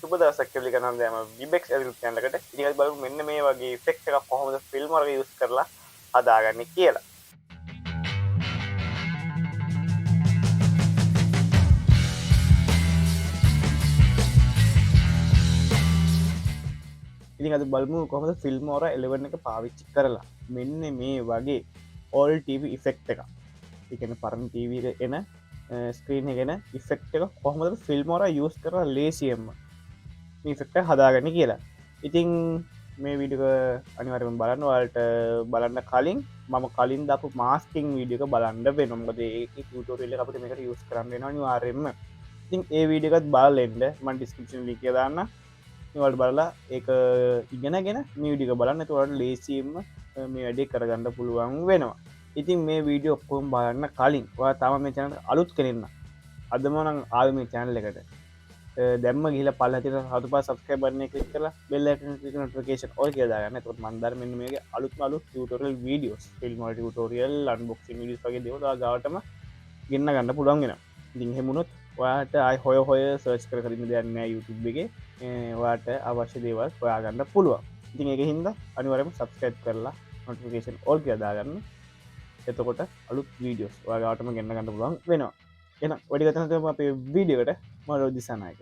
සුබ දවසක් කියලා ගන්න දැම Vibex LK channel එකට. ඉතින් අද බලමු මෙන්න මේ වගේ effect එකක් කොහොමද Filmora එක use කරලා හදාගන්නේ කියලා. ඉතින් අද බලමු කොහොමද Filmora 11 එක පාවිච්චි කරලා මෙන්න මේ වගේ all TV effect එකක්. ඒ කියන්නේ පරණ TV එක එන ස්ක්‍රීන් එක එන effect එක කොහොමද Filmora use කරලා ලේසියෙන්ම මේ effect එක හදාගන්නේ කියලා. ඉතින් මේ වීඩියෝ එක අනිවාර්යයෙන්ම බලන්න. ඔයාලට බලන්න කලින් මම කලින් දාපු මාස්කින් වීඩියෝ එක බලන්න වෙනවා. මොකද ඒකේ ටියුටෝරියල් එක අපිට මේකට යූස් කරන්න වෙනවා අනිවාර්යයෙන්ම. ඉතින් ඒ වීඩියෝ එකත් බලලා එන්න මම ඩිස්ක්‍රිප්ෂන් ලින්ක් එක දාන්න. ඔයාලට බලලා ඒක ඉගෙනගෙන මේ වීඩියෝ එක බලන්න. එතකොට ඔයාලට ලේසියෙන්ම මේ වැඩේ කරගන්න පුළුවන් වෙනවා. ඉතින් මේ වීඩියෝ ඔක්කොම බලන්න කලින් ඔයා තාම මේ channel එකට අලුත් කෙනෙක් නම් අදම නම් ආවේ මේ channel එකට දැම්ම ගිහලා පල්ලෙහා තියෙන හතු පහ subscribe button එක click කරලා bell icon click notification all කියලා දාගන්න. එතකොට මම දාන මෙන්න මේකේ අලුත්ම අලුත් tutorial videos, Filmora tutorial, unboxing videos වගේ දේවල් ඔයා ගාවටම ගෙන්න ගන්න පුළුවන් වෙනවා. ඉතින් එහෙම වුණොත් ඔයාට ආයි හොය search කර කර ඉන්න දෙයක් නෑ YouTube එකේ. ඔයාට අවශ්‍ය දේවල් හොයා ගන්න පුළුවන්. ඉතින් ඒකෙන් හින්දා අනිවාර්යයෙන්ම subscribe කරලා notification all කියලා දාගන්න. එතකොට අලුත් videos ඔයා ගාවටම ගෙන්න ගන්න පුළුවන් වෙනවා. එහෙනම් වැඩි කතා නැතුව අපේ වීඩියෝ එකට මම දිසානායක.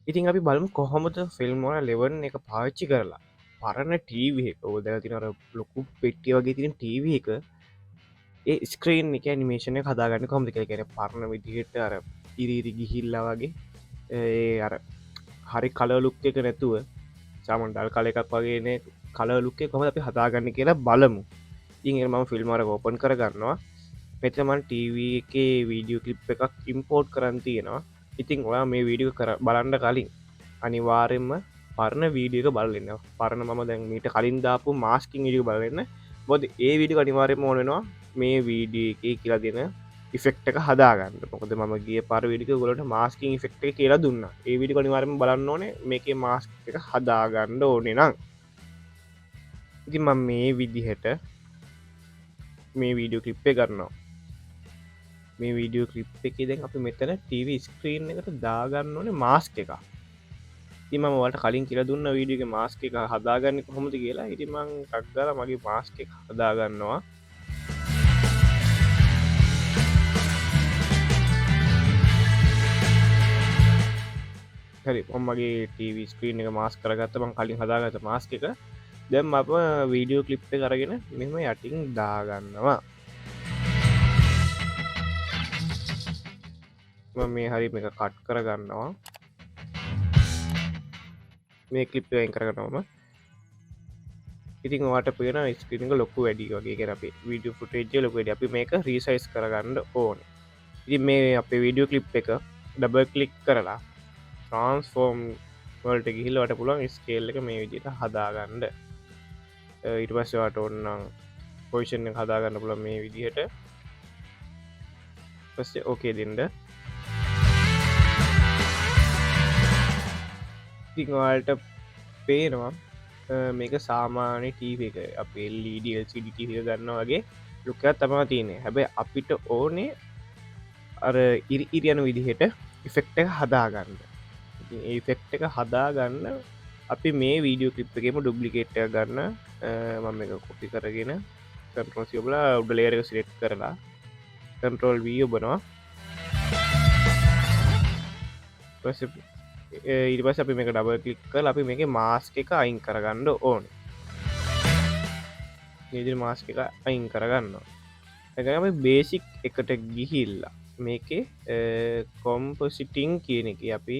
ඉතින් අපි බලමු කොහොමද Filmora 11 එක පාවිච්චි කරලා පරණ TV එක ඔය දැන් තියෙන අර ලොකු පෙට්ටිය වගේ තියෙන TV එක ඒ ස්ක්‍රීන් එක ඇනිමේෂන් එක හදාගන්න කොහොමද කියලා. කියන්නේ පරණ විදිහට අර ඉරි ගිහිල්ලා වගේ ඒ අර හරි කලර් ලුක් එක නැතුව සාමාන්‍ය ඩල් කලර් එකක් වගේ නේ කලර් ලුක් එක කොහොමද අපි හදාගන්නේ කියලා බලමු. ඉතින් ඒක මම Filmora එක ඕපන් කරගන්නවා. මෙතන මම TV එකේ වීඩියෝ ක්ලිප් එකක් ඉම්පෝර්ට් කරන් තියෙනවා. ඉතින් ඔයා මේ වීඩියෝ බලන්න කලින් අනිවාර්යෙන්ම පරණ වීඩියෝ එක බලලා ඉන්න. පරණ මම දැන් මීට කලින් දාපු මාස්කින් වීඩියෝ බලලා ඉන්න. මොකද ඒ වීඩියෝ අනිවාර්යෙන්ම ඕන වෙනවා මේ වීඩියෝ එකේ කියලා දෙන ඉෆෙක්ට් එක හදාගන්න. මොකද මම ගිය පාර වීඩියෝ එක ඔයගොල්ලන්ට මාස්කින් ඉෆෙක්ට් එක කියලා දුන්නා. ඒ වීඩියෝ අනිවාර්යෙන්ම බලන්න ඕනේ මේකේ මාස්ක් එක හදාගන්න ඕනේ නම්. ඉතින් මම මේ විදිහට මේ වීඩියෝ ක්ලිප් එක ගන්නවා. මේ වීඩියෝ ක්ලිප් එකේ දැන් අපි මෙතන TV ස්ක්‍රීන් එකට දාගන්න ඕනේ මාස්ක් එක. ඉතින් මම ඔයාලට කලින් කියලා දුන්න වීඩියෝ එකේ මාස්ක් එක හදාගන්නේ කොහොමද කියලා. ඉතින් මම ටක් ගාලා මගේ මාස්ක් එක හදාගන්නවා. හරි මම මගේ TV ස්ක්‍රීන් එක මාස්ක් කරගත්තා. මම කලින් හදාගත්ත මාස්ක් එක. දැන් මම වීඩියෝ ක්ලිප් එක අරගෙන මෙහෙම යටින් දාගන්නවා. මේ හරි මේක කට් කරගන්නවා. මේ ක්ලිප් එක අයින් කරගන්නවා. ඉතින් ඔයාලට පේන ස්ක්‍රීන් එක ලොකු වැඩි වගේ. කියන අපේ වීඩියෝ ෆුටේජ් එක ලොකු වැඩි. අපි මේක රීසයිස් කරගන්න ඕනේ. ඉතින් මේ අපේ වීඩියෝ ක්ලිප් එක ඩබල් ක්ලික් කරලා ට්‍රාන්ස්ෆෝම් වලට ගිහිල්ලා ඔයාලට පුළුවන් ස්කේල් එක මේ විදිහට හදාගන්න. ඊට පස්සේ ඔයාලට ඕන නම් පොසිෂන් එක හදාගන්න පුළුවන් මේ විදිහට. ඊපස්සේ ඕකේ දෙන්න. ඉතින් ඔයාලට පේනවා මේක සාමාන්‍ය TV එක. අපේ LED LCD TV එක ගන්නවා වගේ ලුක් එකක් තමයි තියෙන්නේ. හැබැයි අපිට ඕනේ අර ඉරි යන විදිහට ඉෆෙක්ට් එක හදාගන්න. ඉතින් ඒ ඉෆෙක්ට් එක හදාගන්න අපි මේ වීඩියෝ ක්ලිප් එකේම ඩුප්ලිකේට් එක ගන්න. මම මේක කොපි කරගෙන Ctrl C ඔබලා උඩ ලේයර් එක සිලෙක්ට් කරලා Ctrl V ඔබනවා. ඊට පස්සේ අපි මේක ඩබල් ක්ලික් කරලා අපි මේකේ මාස්ක් එක අයින් කරගන්න ඕනේ. මේ විදිහට මාස්ක් එක අයින් කරගන්නවා. එතකොට අපි බේසික් එකට ගිහිල්ලා මේකේ කොම්පොසිටිං කියන එකේ අපි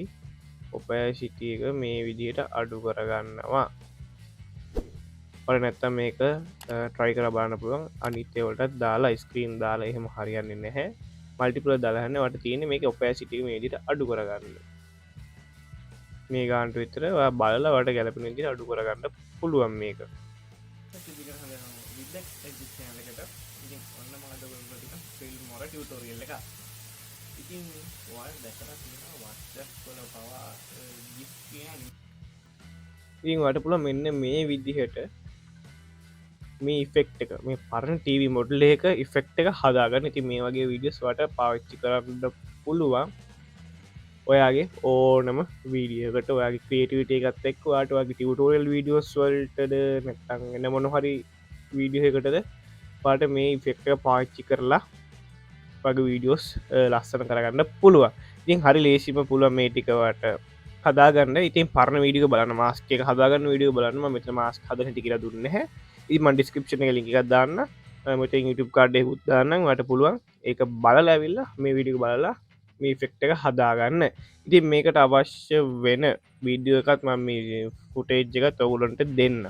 ඔපැසිටි එක මේ විදිහට අඩු කරගන්නවා. ඔයාලා නැත්තම් මේක try කරලා බලන්න පුළුවන්. අනිත් ඒවලටත් දාලා ස්ක්‍රීන් දාලා එහෙම හරියන්නේ නැහැ. මල්ටිපල් දාලා හන්නේ ඔයාලට තියෙන්නේ මේකේ ඔපැසිටි එක මේ විදිහට අඩු කරගන්න. මේ ගානට විතර ඔයා බලලා ඔයාලට ගැලපෙන විදිහට අඩු කරගන්න පුළුවන් මේක. Vibex LK channel එකට ඉතින් ඔන්න මම අද ඔයගොල්ලෝ ටික Filmora tutorial එක. ඉතින් ඔයාලා දැකලා තියෙනවා WhatsApp වල පවා GIF කියන්නේ. ඉතින් ඔයාලට පුළුවන් මෙන්න මේ විදිහට මේ ඉෆෙක්ට් එක මේ පරණ TV මොඩල් එක ඉෆෙක්ට් එක හදාගන්න. ඉතින් මේ වගේ වීඩියෝස් ඔයාලට පාවිච්චි කරන්න පුළුවන්. ඔයාගේ ඕනම වීඩියකට ඔයාගේ ක්‍රේටිවිට එකත් එක් වාට වගේ ටියටෝරල් වීඩියෝස් වල්ටද නැත්තන්ගෙන මොන හරි වීඩියෝකටද පාට මේ ෆෙක්ට පාච්චි කරලා වගේ වීඩියෝස් ලස්සන කරගන්න පුළුව ඉතින් හරි ලේසිම පුළුව මේටිකවට හදාගන්න ඉතින් පරණ වීඩිය බලන්න මාස්ක හදාගන්න වීඩියෝ බලන්න මෙත මාස්ක හදන ටිකර දුන්න ඉම ඩිස්ක්‍රපෂන ලිකක් දාන්න මත YouTube කාඩේ හුත්දාන්න වට පුළුවන් ඒක බලල ඇවිල්ලා මේ විඩිය බලලා මේ ෆෙක්ට එක හදාගන්න ඉතින් මේකට අවශ්‍ය වෙන වීඩියෝ එකත් ම ෆුටේජ් එක තවුලන්ට දෙන්න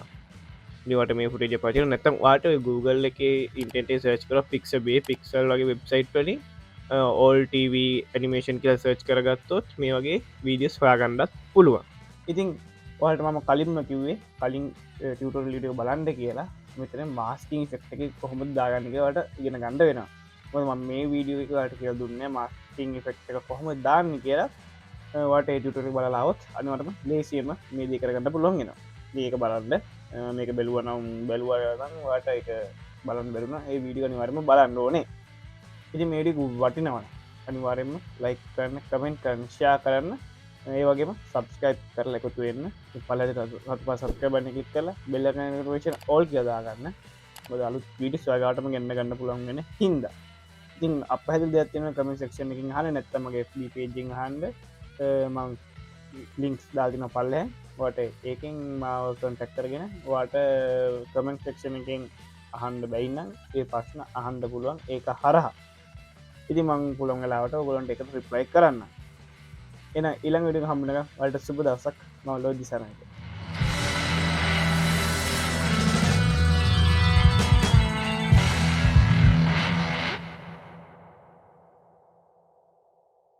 නිවට මේ ෆුටේජ පචන නැතම් වාට Google එක ඉන්ටේ සර්ච් කර ෆික්ස බේ පික්සල් වගේ වෙබ්සයිට් වලින් ඕල් TV ඇනිමේෂන් කියල සර්ච් කරගත්තොත් මේ වගේ වීඩියස් හොයාගන්නත් පුළුවන් ඉතින් ඔහට මම කලින්ම කිව්වේ කලින් ටියටර් ලිඩියෝ බලන්ඩ කියලා මෙතන මාස්කින් ෆෙක්ට එක කොහොම දාගන්නකට ඉගෙන ගණඩ වෙන මේ වීඩියෝ එකට කියල දුන්න මාස්කින් ෆෙක්ට එක කොහොම දාන්න කියලා වට ටරි බලලාවත් අනිවටම ලේසියම මේ දී කරගන්න පුළුවන්ගෙන ඒක බලන්න මේක බැලුවනම් බැලුවනම් වාට එක බලන් බැරුණ ඒ වීඩියෝ අනිවර්ම බලන්න ඕනේ ඉති මේඩි වටිනවන අනිවාරෙන්ම ලයික් කරන්න කමෙන්ට් කරන්න ෂයා කරන්න ඒ වගේම සබස්කයිප් කරල එකතු වෙන්න පලට ප සත්ක බන්න කික් කරලා බෙල්ලනවේශන ඕල් කියදාගන්න බද අලුත් විඩිස් වගටම ගන්න ගන්න පුළන්ගෙන හින්ද ඉතින් අප හැද දෙයක්තින කම සක්ෂණ එකින් හන නැත්තමගේ පේජිං හන්ඩ මං ලිංක්ස් දාතින පල්ලෑ වට ඒකින් මාව කොන්ටැක්තරගෙන වාට කමෙන්ට් සක්ෂණ එකින් අහන්ඩ බැයින්නම් ඒ පශ්න අහන්ඩ පුළුවන් ඒක හරහා ඉති මං පුළොන් වෙලාවට ගොලන්ට එක රිප්ලයි කරන්න එන ඉළඟ විඩි හම්බනක වලට සුබ දසක් මවලෝ දිසරනක